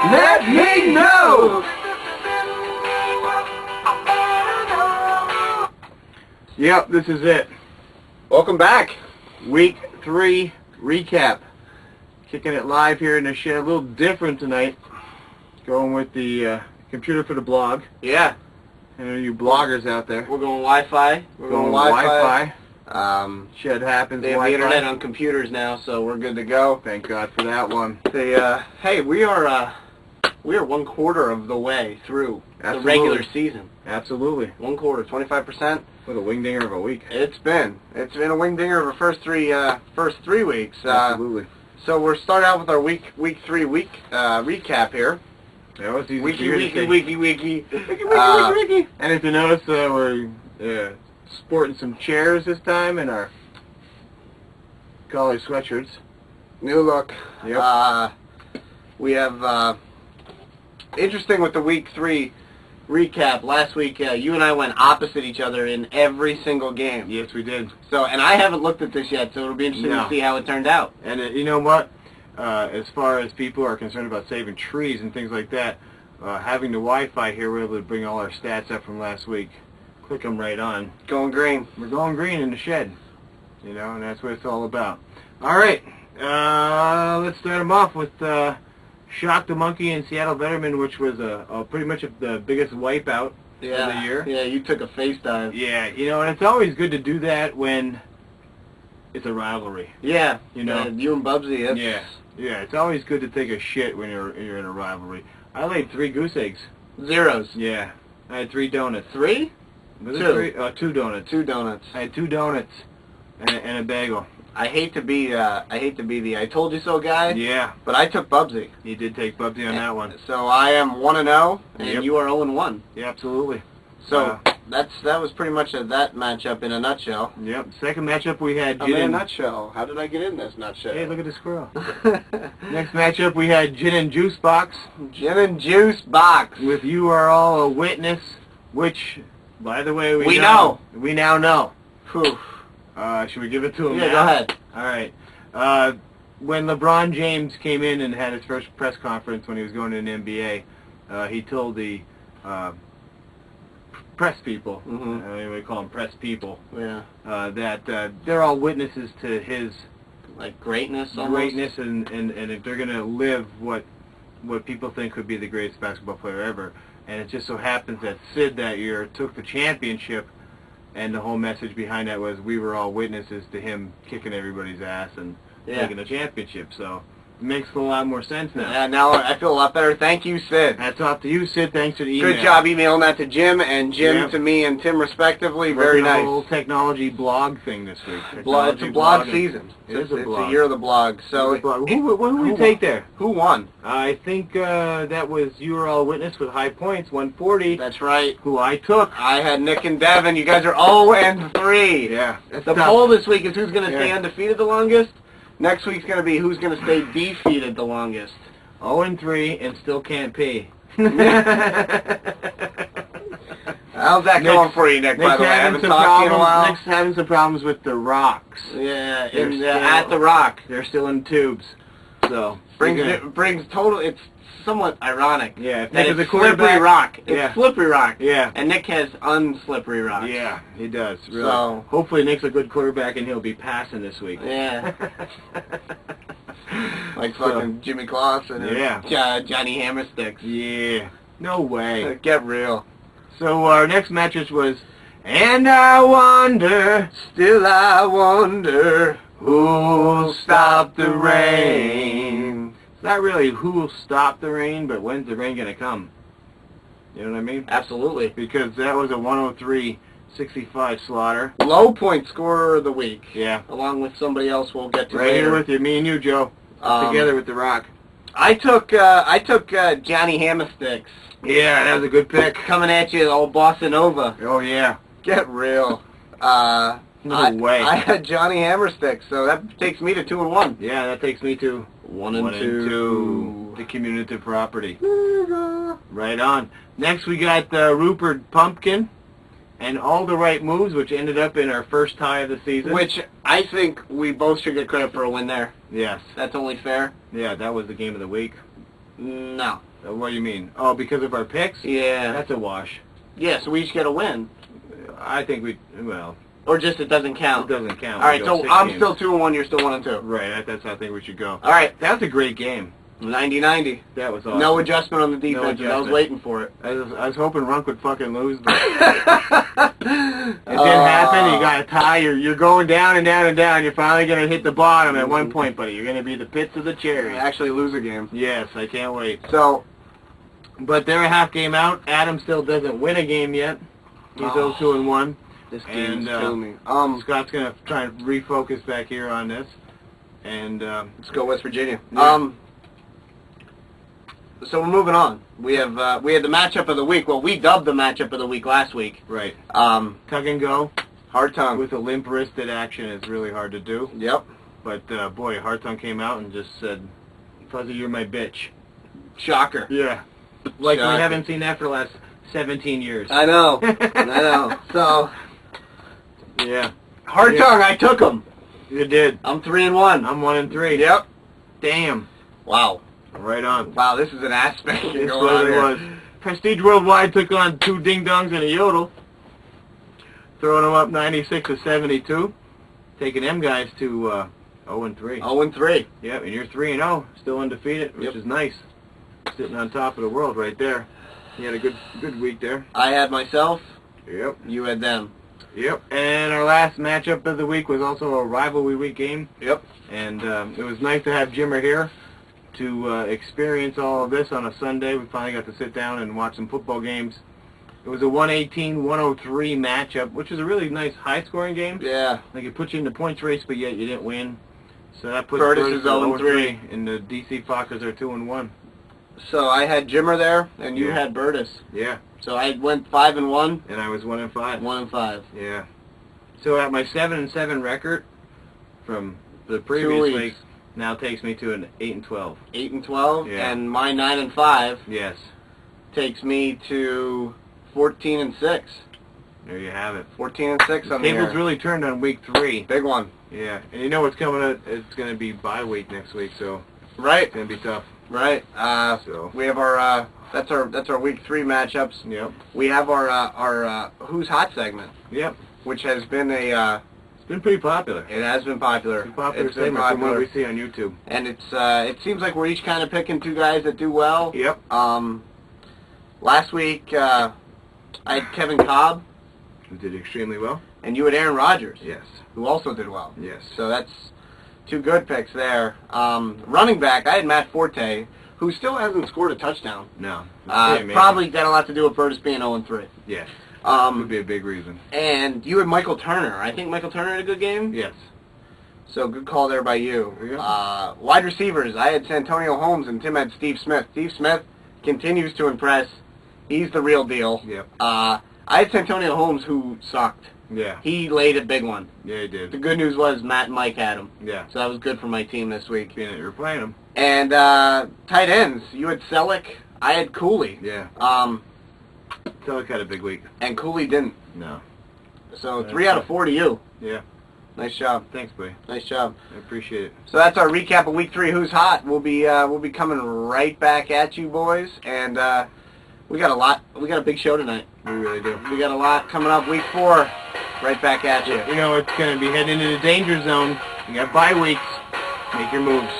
Let me know! Yep, this is it. Welcome back. Week 3 recap. Kicking it live here in the shed. A little different tonight. Going with the computer for the blog. Yeah. And you bloggers out there. We're going Wi-Fi. We're going Wi-Fi. Shed happens. They have Wi-Fi. the internet on computers now, so we're good to go. Thank God for that one. Hey, we are 1/4 of the way through Absolutely. the regular season. Absolutely. 1/4, 25%. What a wingdinger of a week. It's been a wingdinger of the first three weeks. Absolutely. So we're starting out with our week 3 recap here. That was easy. Wiki. And if you notice, we're sporting some chairs this time and our collar sweatshirts. New look. Yep. We have interesting with the week 3 recap. Last week, you and I went opposite each other in every single game. Yes, we did. So, and I haven't looked at this yet, so it'll be interesting to see how it turned out. And you know what? As far as people are concerned about saving trees and things like that, having the Wi-Fi here, we're able to bring all our stats up from last week. Click them right on. Going green. We're going green in the shed. You know, and that's what it's all about. All right. Let's start them off with Shock the Monkey and Seattle Vetterman, which was pretty much the biggest wipeout of the year. Yeah, you took a face dive. Yeah, you know, and it's always good to do that when it's a rivalry. Yeah, you know, you and Bubsy. Yeah, it's always good to take a shit when you're in a rivalry. I laid 3 goose eggs. Zeros. Yeah, I had 3 donuts. 3? Was it 2. 3? 2 donuts. 2 donuts. I had 2 donuts and a bagel. I hate to be the I told you so guy. Yeah. But I took Bubsy. You did take Bubsy on that one. So I am 1-0, and Yep. you are 0-1. Yeah, absolutely. So that was pretty much that matchup in a nutshell. Yep. Second matchup we had In a nutshell. How did I get in this nutshell? Hey, look at the squirrel. Next matchup we had Gin and Juice Box. Gin and Juice Box. With You Are All a Witness, which, by the way, we know. We now know. Whew. Should we give it to him? Yeah, now? go ahead. All right. When LeBron James came in and had his first press conference when he was going to the NBA, he told the press people, we call them press people, that they're all witnesses to his greatness, almost? Greatness, and if they're going to live what people think could be the greatest basketball player ever. And it just so happens that Sid that year took the championship. And the whole message behind that was we were all witnesses to him kicking everybody's ass and taking the championship. So it makes a lot more sense now. Yeah, now I feel a lot better. Thank you, Sid. Hats off to you, Sid. Thanks for the email. Good job emailing that to Jim, and Jim to me and Tim respectively. Very nice. The whole technology blog thing this week. It's a blog season. It's a year of the blog. So who we take there? Who won? I think that was You Were All Witness with high points, 140. That's right. Who I took. I had Nick and Devin. You guys are 0-3. Yeah. The poll this week is who's going to stay undefeated the longest. Next week's going to be who's going to stay defeated the longest. 0-3 and still can't pee. How's that going for you, Nick, by the way? I haven't talked to you in a while. Nick's having some problems with the rocks. Yeah, at the rock. They're still in tubes. So brings total. It's somewhat ironic. Yeah, if that Nick is it's a quarterback, slippery rock. It's slippery rock. Yeah. And Nick has unslippery rocks. Yeah, he does. Really. So hopefully Nick's a good quarterback and he'll be passing this week. Yeah. Like fucking Jimmy Clausen and Johnny Hammersticks. Yeah. No way. Get real. So our next match was, and I wonder, still I wonder, who'll stop the rain. It's not really who'll stop the rain, but when's the rain going to come? You know what I mean? Absolutely. Because that was a 103-65 slaughter. Low point scorer of the week. Yeah. Along with somebody else we'll get to right later. Here with you, me and you, Joe. Together with The Rock. I took Johnny Hammersticks. Yeah, that was a good pick. Coming at you, old Bossa Nova. Oh, yeah. Get real. No way. I had Johnny Hammersticks, so that takes me to 2-1. Yeah, that takes me to 1-2. The cumulative property. Right on. Next, we got Rupert Pumpkin and All the Right Moves, which ended up in our first tie of the season. Which I think we both should get credit for a win there. Yes. That's only fair. Yeah, that was the game of the week. No. What do you mean? Oh, because of our picks? Yeah. That's a wash. Yeah, so we each get a win. I think well, Or just it doesn't count. it doesn't count. All right, We go so 6 I'm games. still 2-1, you're still 1-2. Right, that's how I think we should go. All right, That was a great game. 90-90. That was awesome. No adjustment on the defense. I was adjustment. waiting for it. I was hoping Runk would fucking lose, but it didn't happen. You got a tie. You're going down and down and down. You're finally going to hit the bottom at one point, buddy. You're going to be the pits of the cherry. Actually lose a game. Yes, I can't wait. So, But they're a half game out. Adam still doesn't win a game yet. He's 0-2-1. this game's And, killing me. Scott's going to try and refocus back here on this. And Let's go West Virginia. Yeah. So we're moving on. We had the matchup of the week. Well, we dubbed the matchup of the week last week. right, Tug tug and go tongue. with a limp wristed action is really hard to do. Yep. But boy, Hard Tongue came out and just said, "Fuzzy, you're my bitch." Shocker. Yeah, like Shocking. we haven't seen that for the last 17 years. I know. I know. So Yeah, Hard Yeah. tongue. I took him. you did. I'm 3-1. I'm 1-3. Yep. Damn. Wow. Right on. Wow. This is an aspect going This on really here. was. Prestige Worldwide took on 2 ding dongs and a yodel, throwing them up 96-72, taking them guys to 0-3. 0-3. Yep, and you're 3-0, still undefeated, which Yep. is nice. Sitting on top of the world right there. You had a good week there. I had myself. Yep. You had them. Yep. And our last matchup of the week was also a rivalry week game. Yep. And it was nice to have Jimmer here to experience all of this on a Sunday. We finally got to sit down and watch some football games. It was a 118-103 matchup, which is a really nice high-scoring game. Yeah. Like it put you in the points race, but yet you didn't win. So that puts Curtis Curtis is at 0-3. and the DC Fockers are 2-1. So I had Jimmer there, and you Yeah. had Burtis. Yeah, So I went 5-1, and I was 1-5. 1-5. Yeah. So at my 7-7 record from the previous weeks. week now takes me to an 8-12. 8-12, Yeah. and my 9-5 Yes. takes me to 14-6. There you have it. 14-6 The on the table's year. really turned on week 3. Big one. Yeah. And you know what's coming up? It's going to be bye week next week, so Right. it's going to be tough. Right. So. We have our that's our week 3 matchups. Yep. We have our Who's Hot segment, Yep. which has been a It's been pretty popular. it has been popular. It's a popular It's been segment from what popular. we see on YouTube. And it's it seems like we're each kind of picking 2 guys that do well. Yep. Last week I had Kevin Cobb, We did extremely well. and you had Aaron Rodgers, Yes. who also did well. Yes. So that's 2 good picks there. Running back, I had Matt Forte, who still hasn't scored a touchdown. No. It's pretty amazing. Probably got a lot to do with Burtis being 0-3. Yes. Would be Um, a big reason. and you had Michael Turner. I think Michael Turner had a good game. Yes. So good call there by you. Yeah. Wide receivers, I had Santonio Holmes, and Tim had Steve Smith. Steve Smith continues to impress. He's the real deal. Yep. I had Santonio Holmes, who sucked. Yeah. He laid a big one. Yeah, he The did. good news was Matt and Mike had him. Yeah. So that was good for my team this week. Being that you're playing him. And tight ends, you had Selleck, I had Cooley. Yeah. Selleck had a big week. And Cooley didn't. No. So That's 3 out of right. 4 to you. Yeah. Nice job. Thanks, buddy. Nice job. I appreciate it. So that's our recap of week 3. Who's hot? We'll be coming right back at you boys, and we got a lot. We got a big show tonight. We really do. We got a lot coming up. Week 4, right back at you. You know, it's going to be heading into the danger zone. You got bye weeks. Make your moves.